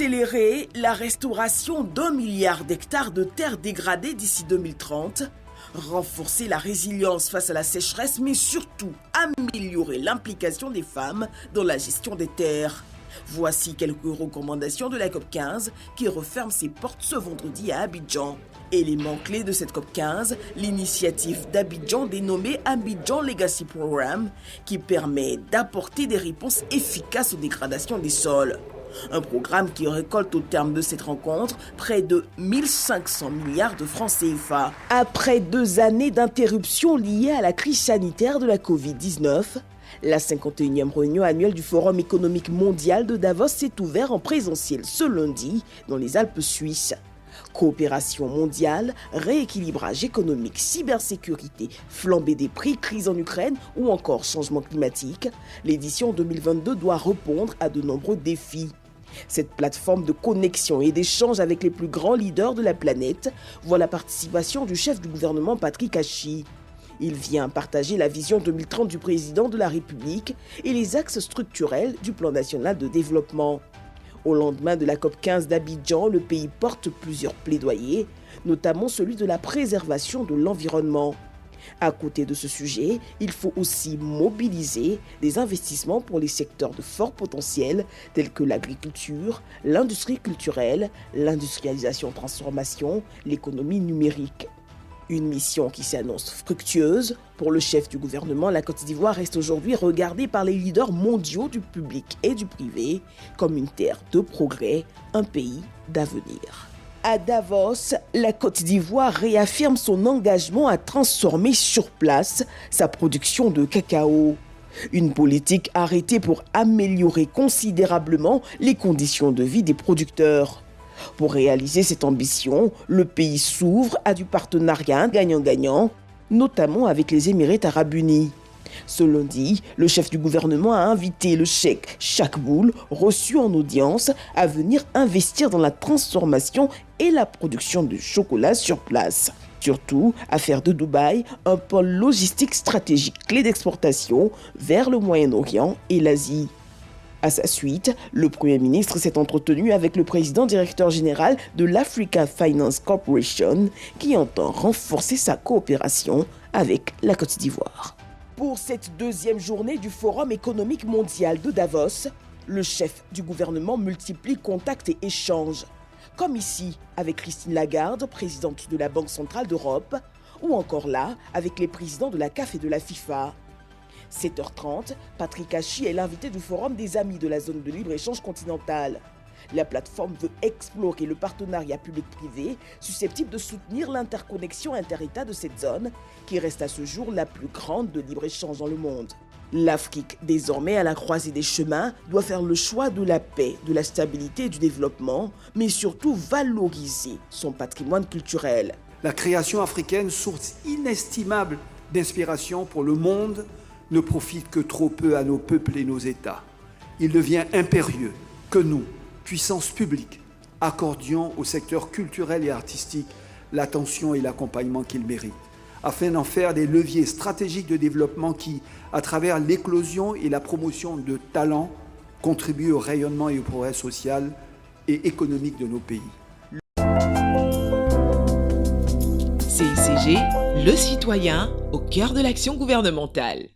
Accélérer la restauration d'1 milliard d'hectares de terres dégradées d'ici 2030, renforcer la résilience face à la sécheresse, mais surtout améliorer l'implication des femmes dans la gestion des terres. Voici quelques recommandations de la COP15 qui referme ses portes ce vendredi à Abidjan. Élément clé de cette COP15, l'initiative d'Abidjan dénommée Abidjan Legacy Programme qui permet d'apporter des réponses efficaces aux dégradations des sols. Un programme qui récolte au terme de cette rencontre près de 1500 milliards de francs CFA. Après 2 années d'interruption liées à la crise sanitaire de la Covid-19, la 51e réunion annuelle du Forum économique mondial de Davos s'est ouverte en présentiel ce lundi dans les Alpes suisses. Coopération mondiale, rééquilibrage économique, cybersécurité, flambée des prix, crise en Ukraine ou encore changement climatique, l'édition 2022 doit répondre à de nombreux défis. Cette plateforme de connexion et d'échange avec les plus grands leaders de la planète voit la participation du chef du gouvernement Patrick Hachi. Il vient partager la vision 2030 du président de la République et les axes structurels du plan national de développement. Au lendemain de la COP15 d'Abidjan, le pays porte plusieurs plaidoyers, notamment celui de la préservation de l'environnement. À côté de ce sujet, il faut aussi mobiliser des investissements pour les secteurs de fort potentiel tels que l'agriculture, l'industrie culturelle, l'industrialisation-transformation, l'économie numérique. Une mission qui s'annonce fructueuse. Pour le chef du gouvernement, la Côte d'Ivoire reste aujourd'hui regardée par les leaders mondiaux du public et du privé comme une terre de progrès, un pays d'avenir. À Davos, la Côte d'Ivoire réaffirme son engagement à transformer sur place sa production de cacao. Une politique arrêtée pour améliorer considérablement les conditions de vie des producteurs. Pour réaliser cette ambition, le pays s'ouvre à du partenariat gagnant-gagnant, notamment avec les Émirats arabes unis. Ce lundi, le chef du gouvernement a invité le cheikh Chakboul, reçu en audience, à venir investir dans la transformation et la production de chocolat sur place. Surtout, à faire de Dubaï un pôle logistique stratégique clé d'exportation vers le Moyen-Orient et l'Asie. À sa suite, le Premier ministre s'est entretenu avec le président directeur général de l'Africa Finance Corporation qui entend renforcer sa coopération avec la Côte d'Ivoire. Pour cette 2e journée du Forum économique mondial de Davos, le chef du gouvernement multiplie contacts et échanges, comme ici avec Christine Lagarde, présidente de la Banque centrale d'Europe, ou encore là avec les présidents de la CAF et de la FIFA. 7h30, Patrick Hachi est l'invité du Forum des Amis de la zone de libre-échange continentale. La plateforme veut explorer le partenariat public-privé susceptible de soutenir l'interconnexion inter-États de cette zone qui reste à ce jour la plus grande de libre-échange dans le monde. L'Afrique, désormais à la croisée des chemins, doit faire le choix de la paix, de la stabilité et du développement, mais surtout valoriser son patrimoine culturel. La création africaine, source inestimable d'inspiration pour le monde, ne profite que trop peu à nos peuples et nos États. Il devient impérieux que nous, puissance publique, accordions au secteur culturel et artistique l'attention et l'accompagnement qu'il mérite, afin d'en faire des leviers stratégiques de développement qui, à travers l'éclosion et la promotion de talents, contribuent au rayonnement et au progrès social et économique de nos pays. CICG, le citoyen au cœur de l'action gouvernementale.